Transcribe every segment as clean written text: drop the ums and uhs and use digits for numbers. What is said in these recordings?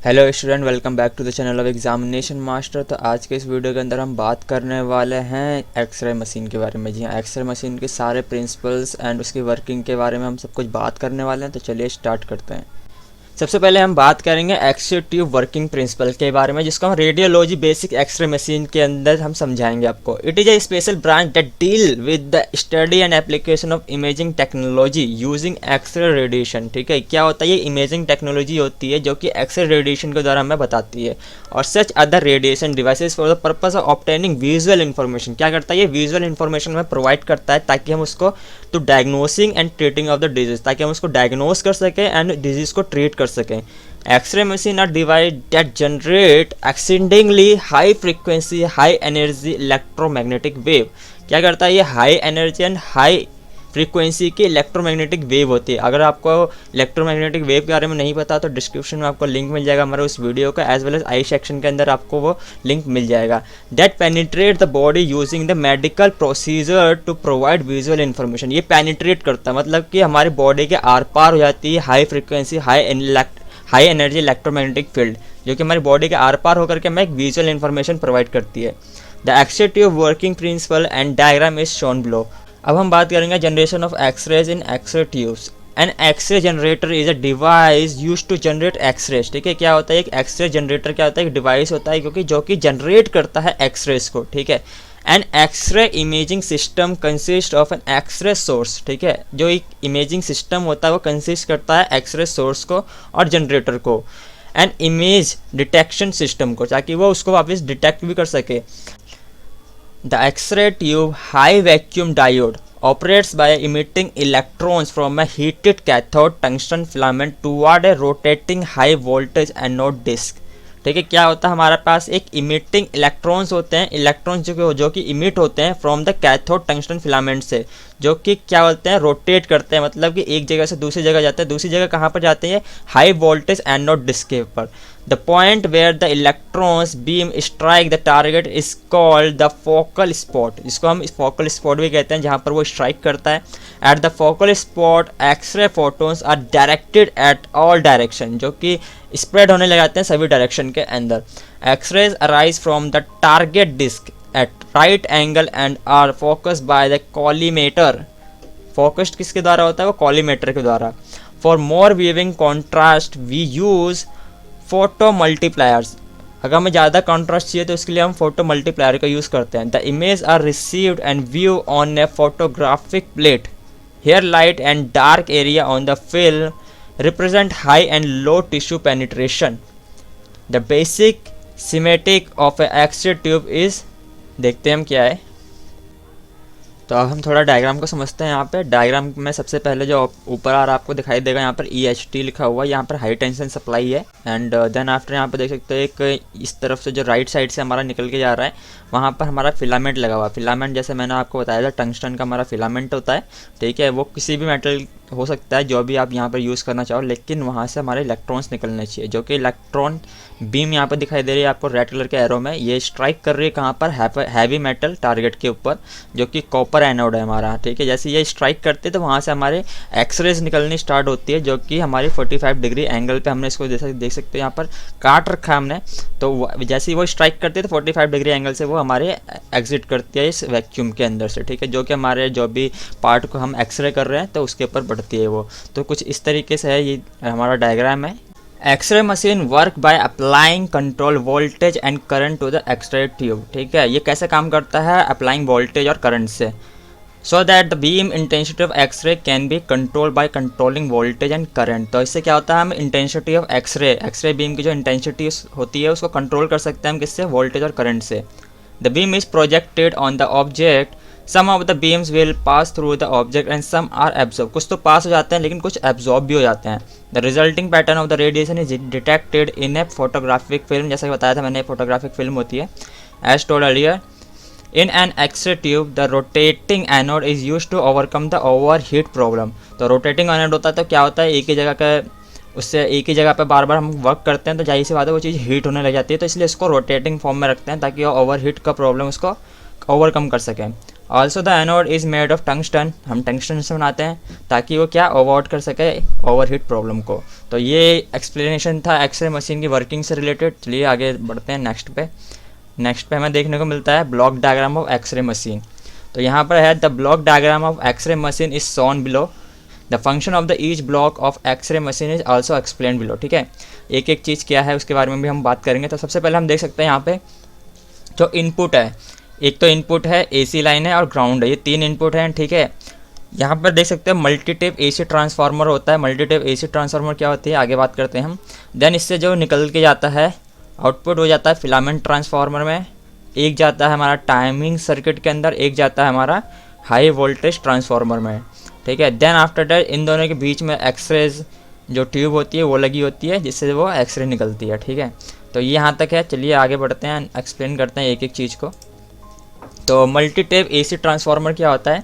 Hello student, welcome back to the channel of examination master. तो आज के इस वीडियो के अंदर हम बात करने वाले हैं एक्सरे मशीन के बारे में। जी हाँ, एक्सरे मशीन के सारे प्रिंसिपल्स एंड उसकी वर्किंग के बारे में हम सब कुछ बात करने वाले हैं। तो चलिए स्टार्ट करते हैं। सबसे पहले हम बात करेंगे एक्सरे ट्यूब वर्किंग प्रिंसिपल के बारे में, जिसको हम रेडियोलॉजी बेसिक एक्सरे मशीन के अंदर हम समझाएंगे आपको। It is a special branch that deal with the study and application of imaging technology using X-ray radiation. ठीक है, क्या होता है ये इमेजिंग टेक्नोलॉजी होती है जो कि एक्सरे रेडिएशन के द्वारा हमें बताती है, और such other radiation devices for the purpose of obtaining visual information. क्या करता है ये विजुअल इन्फॉर्मेशन हमें प्रोवाइड करता है ताकि हम उसको to diagnosing and treating of the disease, ताकि हम उसको डायग्नोस कर सकें एंड डिजीज को ट्रीट कर सकें। X-ray machine are device that generate exceedingly high frequency high energy electromagnetic wave. क्या करता है ये high energy and high frequency की इलेक्ट्रोमैग्नेटिक वेव होती है। अगर आपको इलेक्ट्रोमैग्नेटिक वेव के बारे में नहीं पता तो डिस्क्रिप्शन में आपको लिंक मिल जाएगा हमारे उस वीडियो का, as well as I section के अंदर आपको वो लिंक मिल जाएगा। That penetrate the body using the medical procedure to provide visual information. ये पेनिट्रेट करता है, मतलब कि हमारी बॉडी के आर पार हो जाती है high frequency high energy electromagnetic field, जो कि हमारी बॉडी के आर पार होकर के हमें एक विजुअल इन्फॉर्मेशन प्रोवाइड करती है। The x ray tube working principle and diagram is shown below. अब हम बात करेंगे generation of X-rays in X-ray tubes. An X-ray generator is a device use to generate X-rays. ठीक है, क्या होता है एक एक्सरे जनरेटर? क्या होता है एक डिवाइस होता है क्योंकि जो कि जनरेट करता है एक्सरेज को। ठीक है, an X-ray imaging system consist of an X-ray source. ठीक है, जो एक इमेजिंग सिस्टम होता है वो कंसिस्ट करता है एक्सरे सोर्स को और जनरेटर को, एन इमेज डिटेक्शन सिस्टम को, ताकि वो उसको वापस डिटेक्ट भी कर सके। The X-ray tube high vacuum diode operates by emitting electrons from a heated cathode tungsten filament toward a rotating high voltage anode disk। ठीक है, क्या होता है हमारे पास एक इमिटिंग इलेक्ट्रॉन्स होते हैं, इलेक्ट्रॉन्स जो कि इमिट होते हैं from the cathode tungsten filament से, जो कि क्या बोलते हैं रोटेट करते हैं, मतलब कि एक जगह से दूसरी जगह जाते हैं। दूसरी जगह कहाँ पर जाते हैं? हाई वोल्टेज एनोड डिस्क के ऊपर। The point where the electrons beam strike the target is called the focal spot. इसको हम फोकल स्पॉट भी कहते हैं, जहाँ पर वो स्ट्राइक करता है। At the focal spot X-ray photons are directed at all direction, जो कि स्प्रेड होने लग जाते हैं सभी डायरेक्शन के अंदर। X-rays arise from the target disc at right angle and are focused by the collimator. Focused किसके द्वारा होता है? वो कॉलीमेटर के द्वारा। For more viewing contrast we use photo multipliers. अगर हमें ज़्यादा कॉन्ट्रास्ट चाहिए तो इसके लिए हम फोटो मल्टीप्लायर का यूज़ करते हैं। The image are received and view on a photographic plate. Here light and dark area on the film represent high and low tissue penetration. The basic schematic of a X-ray tube is, देखते हैं हम क्या है। तो अब हम थोड़ा diagram को समझते हैं। यहाँ पे डायग्राम में सबसे पहले जो ऊपर आ रहा आपको दिखाई देगा, यहाँ पर EHT लिखा हुआ है, यहाँ पर हाई टेंशन सप्लाई है। एंड देन आफ्टर यहाँ पे देख सकते हो एक इस तरफ से जो राइट साइड से हमारा निकल के जा रहा है, वहाँ पर हमारा फिलामेंट लगा हुआ है। फिलामेंट जैसे मैंने आपको बताया था टंगस्टन का हमारा फिलामेंट होता है। ठीक है, वो किसी भी मेटल हो सकता है जो भी आप यहाँ पर यूज़ करना चाहो, लेकिन वहाँ से हमारे इलेक्ट्रॉन्स निकलने चाहिए, जो कि इलेक्ट्रॉन बीम यहाँ पर दिखाई दे रही है आपको रेड कलर के एरो में। ये स्ट्राइक कर रही है कहाँ पर? हैवी मेटल टारगेट के ऊपर, जो कि कॉपर एनोड है हमारा। ठीक है, जैसे ये स्ट्राइक करते हैं तो वहाँ से हमारे एक्सरेज निकलनी स्टार्ट होती है, जो कि हमारी 45 डिग्री एंगल पे हमने इसको देख सकते हैं यहाँ पर काट रखा है हमने। तो जैसे ही वो स्ट्राइक करते हैं तो 45 डिग्री एंगल से वो हमारे एग्जिट करती है इस वैक्यूम के अंदर से। ठीक है, जो कि हमारे जो भी पार्ट को हम एक्सरे कर रहे हैं तो उसके ऊपर बढ़ती है वो। तो कुछ इस तरीके से है ये हमारा डायग्राम है। X-ray machine work by applying control voltage and current to the x ray tube. ठीक है, ये कैसे काम करता है? अप्लाइंग वोल्टेज और करंट से, so that the beam intensity of X-ray can be control by controlling voltage and current. तो इससे क्या होता है, हम इंटेंसिटी ऑफ एक्सरे बीम की जो इंटेंसिटी होती है उसको कंट्रोल कर सकते हैं हम किससे? वोल्टेज और करंट से। The beam is projected on the object, some of the beams will pass through the object and some are absorb. कुछ तो पास हो जाते हैं लेकिन कुछ एब्जॉर्ब भी हो जाते हैं। The resulting pattern of the radiation is detected in a photographic film. जैसा कि बताया था मैंने, फोटोग्राफिक फिल्म होती है। As told earlier, in an X-ray tube the rotating anode is use to overcome the over heat problem. तो rotating anode होता है तो क्या होता है, एक ही जगह का उससे एक ही जगह पे बार बार हम वर्क करते हैं तो जाहिर सी बात है वो चीज़ हीट होने लग जाती है। तो इसलिए इसको रोटेटिंग फॉर्म में रखते हैं ताकि वो ओवर हीट का प्रॉब्लम उसको ओवरकम कर सकें। Also the anode is made of tungsten, हम टंगस्टन से बनाते हैं ताकि वो क्या अवॉइड कर सके ओवरहीट प्रॉब्लम को। तो ये एक्सप्लेनेशन था एक्सरे मशीन की वर्किंग से रिलेटेड। चलिए आगे बढ़ते हैं नेक्स्ट पे। नेक्स्ट पे हमें देखने को मिलता है block diagram of X-ray machine. तो यहाँ पर है the block diagram of X-ray machine is shown below, the function of the each block of X-ray machine is also explain below. ठीक है, एक एक चीज़ क्या है उसके बारे में भी हम बात करेंगे। तो सबसे पहले हम देख सकते हैं यहाँ पे जो इनपुट है, एक तो इनपुट है एसी लाइन है और ग्राउंड है, ये 3 इनपुट हैं। ठीक है, यहाँ पर देख सकते हैं मल्टी टेप एसी ट्रांसफार्मर होता है। मल्टी टेप एसी ट्रांसफार्मर क्या होती है आगे बात करते हैं हम। देन इससे जो निकल के जाता है आउटपुट हो जाता है फिलामेंट ट्रांसफार्मर में, एक जाता है हमारा टाइमिंग सर्किट के अंदर, एक जाता है हमारा हाई वोल्टेज ट्रांसफार्मर में। ठीक है, देन आफ्टर दैट इन दोनों के बीच में एक्सरेज जो ट्यूब होती है वो लगी होती है जिससे वो एक्सरे निकलती है। ठीक है, तो ये यहाँ तक है। चलिए आगे बढ़ते हैं, एक्सप्लेन करते हैं एक एक चीज़ को। तो मल्टी टेप एसी ट्रांसफार्मर क्या होता है?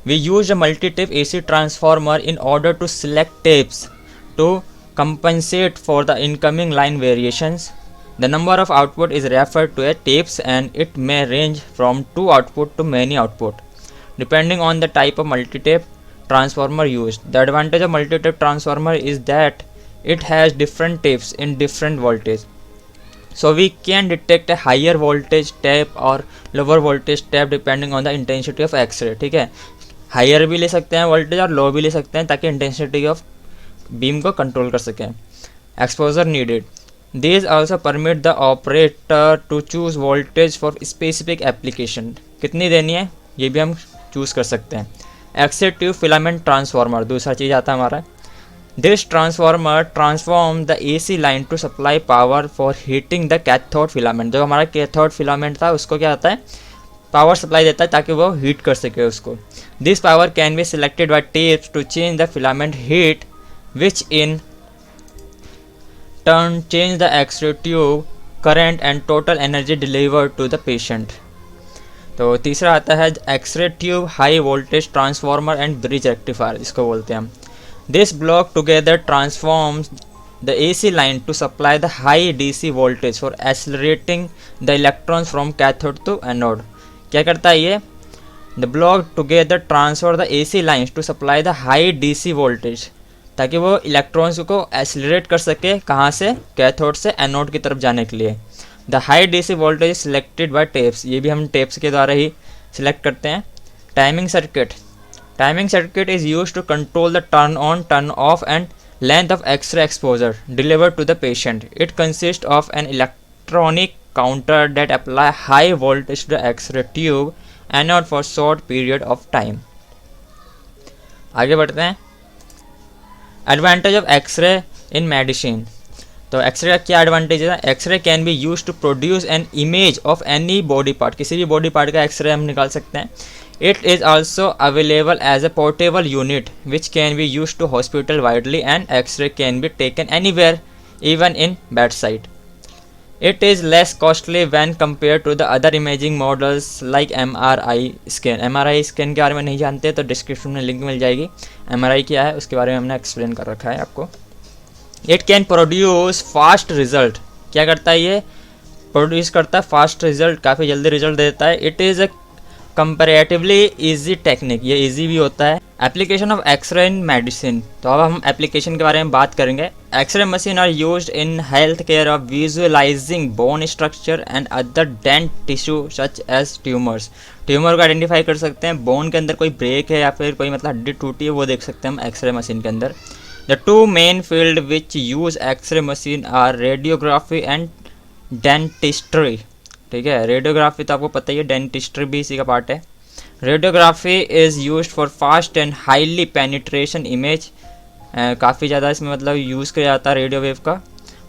We use a multi tap AC transformer in order to select taps to compensate for the incoming line variations. The number of output is referred to as tapes and it may range from 2 output to many output depending on the type of multi-tape transformer used. The advantage of multi-tape transformer is that it has different tapes in different voltage. So we can detect a higher voltage tape or lower voltage tape depending on the intensity of X-ray. ठीक है, higher भी ले सकते हैं voltage और लो भी ले सकते हैं ताकि इंटेंसिटी ऑफ बीम को कंट्रोल कर सकें। Exposure needed, this also permit the operator to choose voltage for specific application. कितनी देनी है ये भी हम चूज़ कर सकते हैं। एक्सरे ट्यूब फिलामेंट ट्रांसफार्मर दूसरा चीज़ आता है हमारा। This transformer transform the AC line to supply power for heating the cathode filament. जो हमारा कैथोड फिलामेंट था उसको क्या होता है, पावर सप्लाई देता है ताकि वो हीट कर सके उसको। This power can be selected by taps to change the filament heat which in turn change the X-ray tube current and total energy delivered to the patient. तो तीसरा आता है X-ray tube high voltage transformer and bridge rectifier, इसको बोलते हैं हम। This block together transforms the AC line to supply the high DC voltage for accelerating the electrons from cathode to anode. क्या करता है ये? The block together transfer the AC lines to supply the high DC voltage ताकि वो electrons को accelerate कर सके, कहाँ से, कैथोड से एनोड की तरफ जाने के लिए। The high DC voltage is selected by tapes, ये भी हम टेप्स के द्वारा ही सिलेक्ट करते हैं। Timing circuit, timing circuit is use to control the turn on turn off and length of X ray exposure delivered to the patient. It consist of an electronic counter that apply high voltage to the x ray tube anode for short period of time. आगे बढ़ते हैं। Advantage of X ray in medicine, तो X ray का क्या advantage है? X ray can be use to produce an image of any body part, किसी भी body part का एक्सरे हम निकाल सकते हैं। It is also available as a portable unit which can be use to hospital widely and X ray can be taken anywhere even in bed side. It is less costly when compared to the other imaging models like MRI scan. MRI scan के बारे में नहीं जानते तो description में link मिल जाएगी। MRI क्या है उसके बारे में हमने एक्सप्लेन कर रखा है आपको। It can produce fast result, क्या करता है ये? प्रोड्यूस करता है फास्ट रिजल्ट, काफ़ी जल्दी रिजल्ट देता है। It is a comparatively easy technique, ये इजी भी होता है। Application of X ray in medicine, तो अब हम एप्लीकेशन के बारे में बात करेंगे। X ray machine are used in health care of visualizing bone structure and other dent tissue such as tumours. Tumour को आइडेंटिफाई कर सकते हैं, बोन के अंदर कोई ब्रेक है या फिर कोई मतलब हड्डी टूटी है वो देख सकते हैं हम एक्सरे मशीन के अंदर। The two main field which use X ray machine are radiography and dentistry. ठीक है, रेडियोग्राफी तो आपको पता ही है, डेंटिस्ट्री भी इसी का पार्ट है। Radiography is use for fast and highly penetration image, काफ़ी ज़्यादा इसमें मतलब यूज़ किया जाता है रेडियो वेव का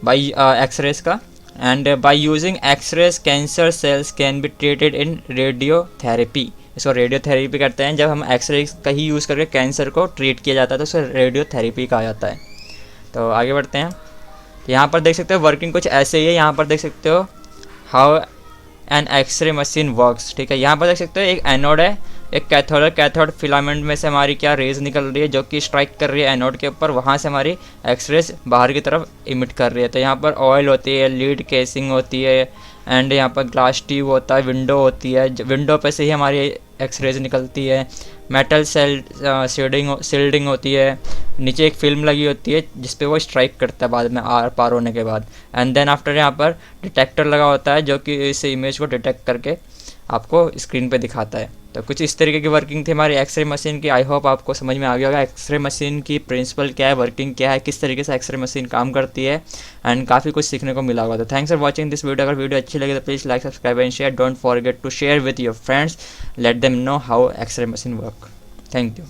बाई एक्सरेज का। And by using X rays cancer cells can be treated in radiotherapy, इसको रेडियोथेरेपी करते हैं। जब हम एक्सरे का ही यूज़ करके कैंसर को ट्रीट किया जाता है तो उसे रेडियोथेरेपी कहा जाता है। तो आगे बढ़ते हैं। यहाँ पर देख सकते हो वर्किंग कुछ ऐसे ही है। यहाँ पर देख सकते हो how an X ray machine works. ठीक है, यहाँ पर देख सकते हो एक एनोड है, एक कैथोड है। कैथोड फिलामेंट में से हमारी क्या रेज निकल रही है जो कि स्ट्राइक कर रही है एनोड के ऊपर, वहाँ से हमारी एक्सरेज बाहर की तरफ इमिट कर रही है। तो यहाँ पर ऑयल होती है, लीड केसिंग होती है एंड यहाँ पर ग्लास ट्यूब होता है, विंडो होती है। विंडो पे से ही हमारी एक्सरेज निकलती है, मेटल शील्डिंग होती है, नीचे एक फिल्म लगी होती है जिस पे वो स्ट्राइक करता है बाद में आर पार होने के बाद, एंड देन आफ्टर यहाँ पर डिटेक्टर लगा होता है जो कि इस इमेज को डिटेक्ट करके आपको स्क्रीन पे दिखाता है। तो कुछ इस तरीके की वर्किंग थी हमारी एक्सरे मशीन की। आई होप आपको समझ में आ गया होगा एक्सरे मशीन की प्रिंसिपल क्या है, वर्किंग क्या है, किस तरीके से एक्सरे मशीन काम करती है, एंड काफ़ी कुछ सीखने को मिला होगा। तो thanks for watching this video. अगर वीडियो अच्छी लगी तो please like, subscribe and share. Don't forget to share with your friends, let them know how X ray machine work. Thank you.